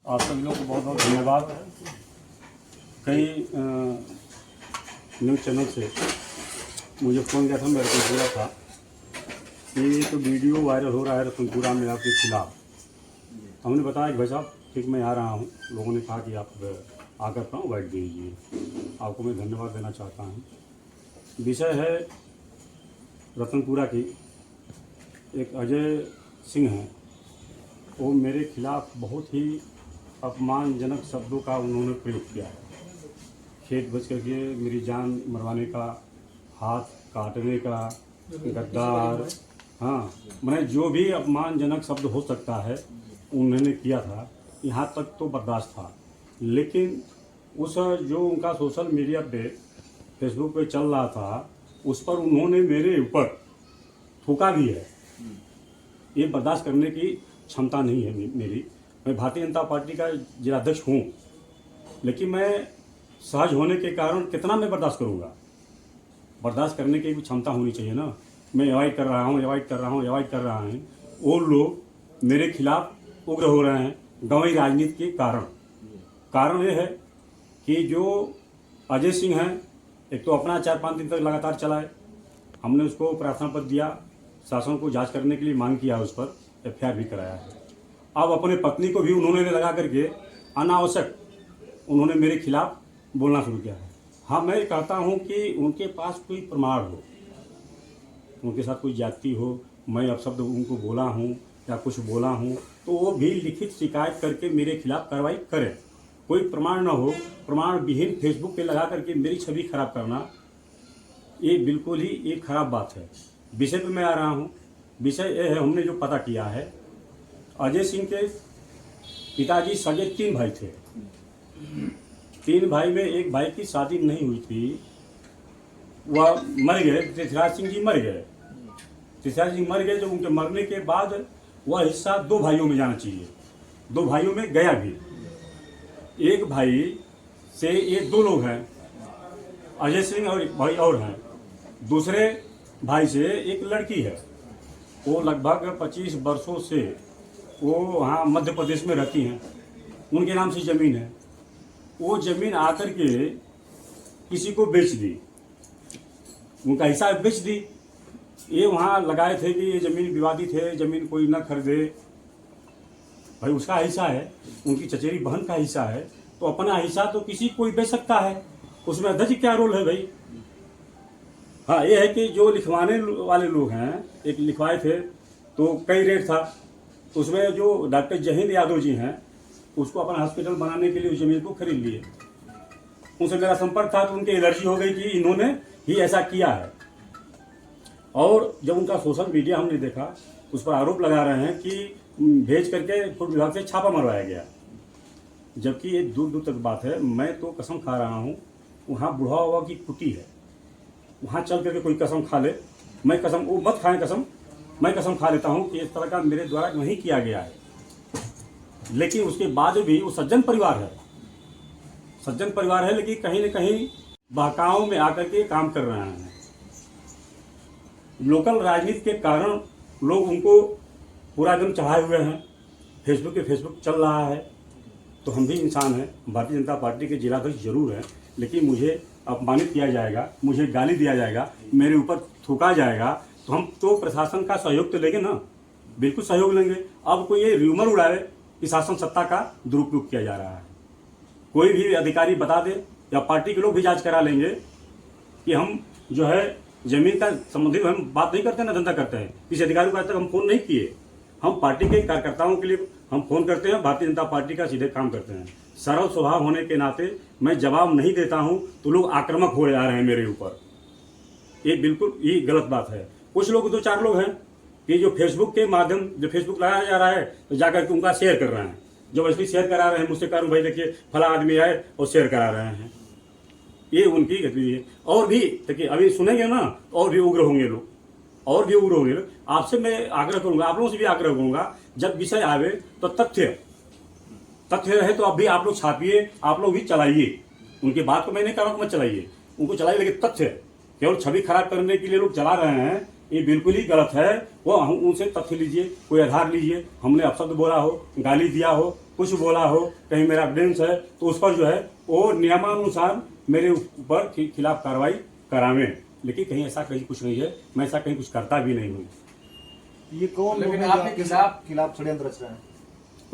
आप सभी लोग को बहुत बहुत धन्यवाद। कई न्यूज़ चैनल से मुझे फ़ोन किया था, मेरे को बोला था कि तो वीडियो वायरल हो रहा है रतनपुरा में आपके खिलाफ। हमने बताया कि भाई साहब ठीक मैं आ रहा हूँ। लोगों ने कहा कि आप आकर अपना वाइट दीजिए। आपको मैं धन्यवाद देना चाहता हूँ। विषय है रतनपुरा की। एक अजय सिंह हैं, वो मेरे खिलाफ बहुत ही अपमानजनक शब्दों का उन्होंने प्रयोग किया है। खेत बच करके मेरी जान मरवाने का, हाथ काटने का, गद्दार, हाँ मैंने जो भी अपमानजनक शब्द हो सकता है उन्होंने किया था। यहाँ तक तो बर्दाश्त था, लेकिन उस जो उनका सोशल मीडिया पे फेसबुक पे चल रहा था उस पर उन्होंने मेरे ऊपर थूका भी है। ये बर्दाश्त करने की क्षमता नहीं है मेरी। मैं भारतीय जनता पार्टी का जिलाध्यक्ष हूँ, लेकिन मैं सहज होने के कारण कितना मैं बर्दाश्त करूँगा। बर्दाश्त करने की भी क्षमता होनी चाहिए ना। मैं अवॉइड कर रहा हूँ, अवॉइड कर रहा हूँ, अवॉइड कर रहा हूँ। वो लोग मेरे खिलाफ उग्र हो रहे हैं गंवाई राजनीति के कारण। कारण ये है कि जो अजय सिंह हैं, एक तो अपना 4-5 दिन तक लगातार चलाए। हमने उसको प्रार्थना पत्र दिया, शासन को जांच करने के लिए मांग किया, उस पर एफआईआर भी कराया है। अब अपने पत्नी को भी उन्होंने लगा करके अनावश्यक उन्होंने मेरे खिलाफ बोलना शुरू किया है। हाँ, मैं कहता हूँ कि उनके पास कोई प्रमाण हो, उनके साथ कोई जाति हो, मैं अपशब्द उनको बोला हूँ या कुछ बोला हूँ, तो वो भी लिखित शिकायत करके मेरे खिलाफ कार्रवाई करें। कोई प्रमाण ना हो, प्रमाण विहीन फेसबुक पे लगा करके मेरी छवि खराब करना, ये बिल्कुल ही एक खराब बात है। विषय पे मैं आ रहा हूँ। विषय ये है, हमने जो पता किया है, अजय सिंह के पिताजी सगे 3 भाई थे। 3 भाई में एक भाई की शादी नहीं हुई थी, वह मर गए। पृथ्वीराज सिंह जी मर गए। पृथ्वीराज सिंह मर गए, तो उनके मरने के बाद वह हिस्सा 2 भाइयों में जाना चाहिए। 2 भाइयों में गया भी। एक भाई से ये 2 लोग हैं, अजय सिंह और एक भाई और हैं। दूसरे भाई से एक लड़की है, वो लगभग 25 वर्षों से वो वहाँ मध्य प्रदेश में रहती हैं। उनके नाम से ज़मीन है। वो ज़मीन आकर के किसी को बेच दी, उनका हिस्सा बेच दी। ये वहाँ लगाए थे कि ये ज़मीन विवादित है, ज़मीन कोई न खरीदे। भाई उसका हिस्सा है, उनकी चचेरी बहन का हिस्सा है, तो अपना हिस्सा तो किसी कोई बेच सकता है। उसमें अध्यक्ष क्या रोल है भाई? हाँ, ये है कि जो लिखवाने वाले लोग हैं, एक लिखवाए थे तो कई रेट था। उसमें जो डॉक्टर जहीन यादव जी हैं, उसको अपना हॉस्पिटल बनाने के लिए उस जमीन को खरीद लिए। उनसे मेरा संपर्क था तो उनकी एलर्जी हो गई कि इन्होंने ही ऐसा किया है। और जब उनका सोशल मीडिया हमने देखा, उस पर आरोप लगा रहे हैं कि भेज करके पूर्व विभाग से छापा मरवाया गया, जबकि ये दूर दूर तक बात है। मैं तो कसम खा रहा हूँ, वहाँ बुढ़ा हुआ की कुटी है, वहाँ चल करके कोई कसम खा ले, मैं कसम, वो मत खाएं कसम, मैं कसम खा लेता हूँ कि इस तरह का मेरे द्वारा नहीं किया गया है। लेकिन उसके बाद भी वो सज्जन परिवार है, सज्जन परिवार है, लेकिन कहीं न कहीं बहकाओं में आकर के काम कर रहे हैं। लोकल राजनीति के कारण लोग उनको पूरा दिन चढ़ाए हुए हैं। फेसबुक पे फेसबुक चल रहा है, तो हम भी इंसान हैं। भारतीय जनता पार्टी के जिलाध्यक्ष जरूर हैं, लेकिन मुझे अपमानित किया जाएगा, मुझे गाली दिया जाएगा, मेरे ऊपर थूका जाएगा, तो हम तो प्रशासन का सहयोग तो लेंगे ना, बिल्कुल सहयोग लेंगे। अब कोई ये र्यूमर उड़ाए कि शासन सत्ता का दुरुपयोग किया जा रहा है, कोई भी अधिकारी बता दे या पार्टी के लोग भी जांच करा लेंगे कि हम जो है जमीन का संबंधित हम बात नहीं करते ना, धंधा करते हैं। किसी अधिकारी को आज तक हम फोन नहीं किए। हम पार्टी के कार्यकर्ताओं के लिए हम फोन करते हैं, भारतीय जनता पार्टी का सीधे काम करते हैं। सरल स्वभाव होने के नाते मैं जवाब नहीं देता हूं तो लोग आक्रामक हो जा रहे हैं मेरे ऊपर। ये बिल्कुल ये गलत बात है। कुछ लोग 2-4 लोग हैं कि जो फेसबुक के माध्यम, जो फेसबुक लगाया जा रहा है तो जाकर के उनका शेयर कर रहे हैं, जो इसलिए शेयर करा रहे हैं। मुझसे करूँ भाई देखिए फला आदमी आए और शेयर करा रहे हैं, ये उनकी गतिविधि है। और भी देखिए अभी सुनेंगे ना, और भी उग्र होंगे लोग, और भी उग्र होंगे लोग। आपसे मैं आग्रह करूंगा, आप लोगों से भी आग्रह करूंगा, जब विषय आवे तो तथ्य रहे तो अभी आप लोग छापिए, आप लोग भी चलाइए। उनकी बात को मैं नहीं कह रहा हूँ मत चलाइए, उनको चलाइए, लेकिन तथ्य, केवल छवि खराब करने के लिए लोग चला रहे हैं, ये बिल्कुल ही गलत है। वो उनसे तथ्य लीजिए, कोई आधार लीजिए। हमने अपशब्द बोला हो, गाली दिया हो, कुछ बोला हो, कहीं मेरा एविडेंस है तो उस पर जो है वो नियमानुसार मेरे ऊपर खिलाफ कार्रवाई करावें। लेकिन कहीं ऐसा कहीं कुछ नहीं है, मैं ऐसा कहीं कुछ करता भी नहीं हूँ। ये कौन लोग हैं आपके खिलाफ षड्यंत्र रच रहे हैं?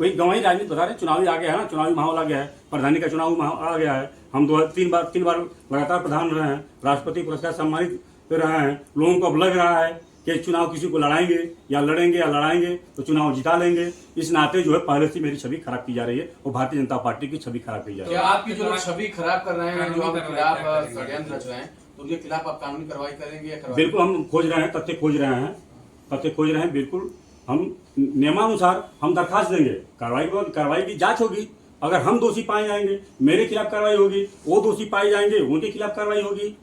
वही गंवाई राजनीति बता रहे हैं, चुनावी आ गया है ना, चुनावी माहौल आ गया है, प्रधानी का चुनाव माहौल आ गया है। हम तीन बार लगातार प्रधान रहे हैं, राष्ट्रपति पुरस्कार सम्मानित रहे हैं। लोगों को अब लग रहा है कि चुनाव किसी को लड़ाएंगे या लड़ाएंगे तो चुनाव जिता लेंगे। इस नाते जो है पहले से मेरी छवि खराब की जा रही है और भारतीय जनता पार्टी की छवि खराब की जा रही है। क्या आपकी जो छवि खराब कर रहे हैं, जो आपके खिलाफ षड्यंत्र रच रहे हैं, तो उनके खिलाफ आप कानूनी कार्रवाई करेंगे या करवाएंगे? बिल्कुल हम खोज रहे हैं, तथ्य खोज रहे हैं। बिल्कुल हम नियमानुसार हम दरखास्त देंगे, कार्रवाई की जांच होगी। अगर हम दोषी पाए जाएंगे मेरे खिलाफ कार्रवाई होगी, वो दोषी पाए जाएंगे उनके खिलाफ कार्रवाई होगी।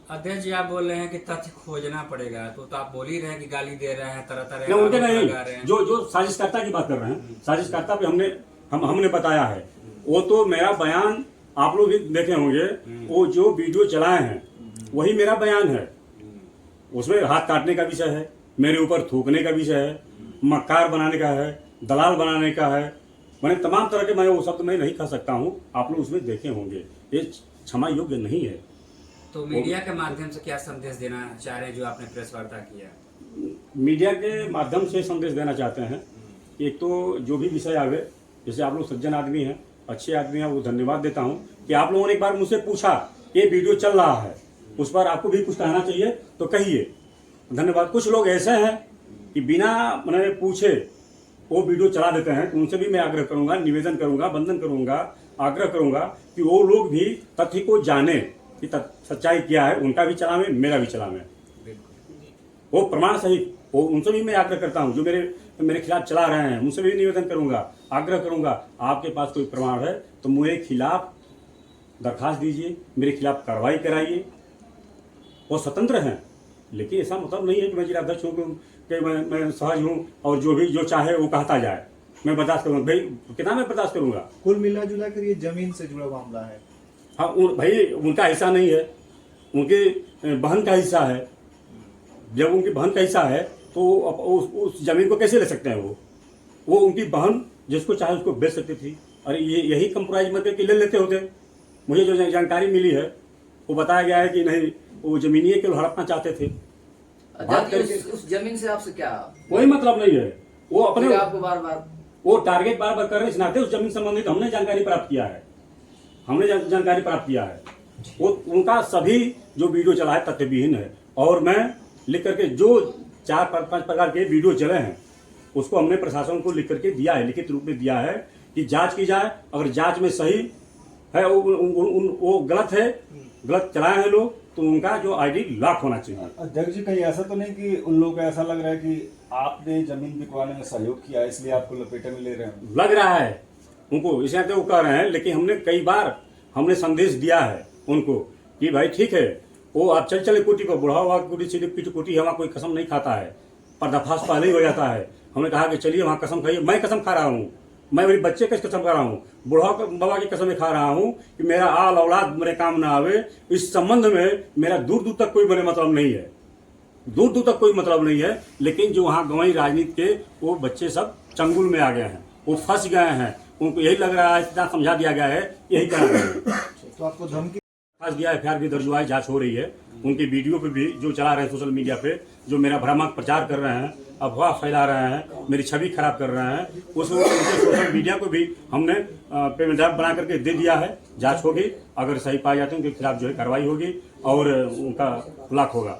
अध्यक्ष जी आप बोल रहे हैं कि तथ्य खोजना पड़ेगा, तो आप बोल ही रहे हैं कि गाली दे रहे हैं, तरह तरह नहीं उनके नहीं, जो साजिशकर्ता की बात कर रहे हैं, साजिशकर्ता पे हमने बताया है। वो तो मेरा बयान आप लोग भी देखे होंगे, वो जो वीडियो चलाए हैं वही मेरा बयान है। उसमें हाथ काटने का विषय है, मेरे ऊपर थूकने का विषय है, मक्कार बनाने का है, दलाल बनाने का है, मैंने तमाम तरह के, मैं वो शब्द मैं नहीं कह सकता हूँ, आप लोग उसमें देखे होंगे। ये क्षमा योग्य नहीं है। तो मीडिया के माध्यम से क्या संदेश देना चाह रहे हैं जो आपने प्रेस वार्ता किया? मीडिया के माध्यम से संदेश देना चाहते हैं। एक तो जो भी विषय आवे, जैसे आप लोग सज्जन आदमी हैं, अच्छे आदमी हैं, वो धन्यवाद देता हूँ कि आप लोगों ने एक बार मुझसे पूछा ये वीडियो चल रहा है, उस पर आपको भी कुछ कहना चाहिए तो कहिए, धन्यवाद। कुछ लोग ऐसे हैं कि बिना मैंने पूछे वो वीडियो चला देते हैं, तो उनसे भी मैं आग्रह करूंगा, निवेदन करूंगा, वंदन करूंगा, आग्रह करूंगा कि वो लोग भी तथ्य को जाने कि सच्चाई क्या है, उनका भी चलावे, मेरा भी चलावे, वो प्रमाण सहित। वो उनसे भी मैं आग्रह करता हूं, जो मेरे खिलाफ चला रहे हैं, उनसे भी निवेदन करूंगा, आग्रह करूंगा, आपके पास कोई प्रमाण है तो मेरे खिलाफ दरखास्त दीजिए, मेरे खिलाफ कार्रवाई कराइए। वो स्वतंत्र हैं, लेकिन ऐसा मतलब नहीं है कि मैं जिलाध्यक्ष हूँ कि मैं सहज हूँ और जो चाहे वो कहता जाए मैं बर्दाश्त करूँगा। भाई कितना मैं बर्दाश्त करूँगा? कुल मिला जुला कर ये जमीन से जुड़ा मामला है। हाँ भाई उनका हिस्सा नहीं है, उनके बहन का हिस्सा है। जब उनकी बहन का हिस्सा है तो उस जमीन को कैसे ले सकते हैं? वो उनकी बहन जिसको चाहे उसको बेच सकती थी। अरे यही कंप्रोमाइज मत करके ले लेते होते। मुझे जो जानकारी मिली है वो बताया गया है कि नहीं, वो जमीनिए के हड़पना चाहते थे। उस जमीन से आपसे क्या कोई मतलब नहीं है। वो अपने आपको बार बार वो टारगेट बार बार कर रहे हैं, इस नाते उस जमीन संबंधित हमने जानकारी प्राप्त किया है। वो उनका सभी जो वीडियो चला है तथ्य विहीन है। और मैं लिख करके जो 4-5 प्रकार के वीडियो चले हैं उसको हमने प्रशासन को लिख करके दिया है, लिखित रूप में दिया है कि जांच की जाए। अगर जांच में सही है, वो गलत चलाए हैं लोग, तो उनका जो आईडी लॉक होना चाहिए। अध्यक्ष जी कहीं ऐसा तो नहीं कि उन लोगों को ऐसा लग रहा है कि आपने जमीन बिकवाने में सहयोग किया इसलिए आपको लपेटे में ले रहे हैं? लग रहा है उनको, इस नाते वो कह रहे हैं। लेकिन हमने कई बार संदेश दिया है उनको कि भाई ठीक है, वो आप चले कोटी को बुढ़ा हुआ कोटी सीधे पीठ कोटी, वहाँ कोई कसम नहीं खाता है, पर्दाफाश पहले ही हो जाता है। हमने कहा कि चलिए वहाँ कसम खाइए। मैं कसम खा रहा हूँ, मैं मेरे बच्चे की कसम खा रहा हूँ, बुढ़ा बाबा की कसम खा रहा हूँ कि मेरा आल औलाद मेरे काम ना आवे। इस संबंध में मेरा दूर दूर तक कोई बड़े मतलब नहीं है, दूर दूर तक कोई मतलब नहीं है। लेकिन जो वहाँ गंवाई राजनीति के वो बच्चे सब चंगुल में आ गए हैं, वो फंस गए हैं। उनको यही लग रहा है, इतना समझा दिया गया है, यही करा गया है। तो आपको धमकी दिया, FIR भी दर्ज हुआ है, जांच हो रही है। उनकी वीडियो पे भी जो चला रहे हैं सोशल मीडिया पे, जो मेरा भ्रामक प्रचार कर रहे हैं, अफवाह फैला रहे हैं, मेरी छवि खराब कर रहे हैं, उस सोशल मीडिया को भी हमने पेमेंट बना करके दे दिया है। जांच होगी, अगर सही पाए जाते हैं उनके खिलाफ जो है कार्रवाई होगी और उनका ब्लॉक होगा।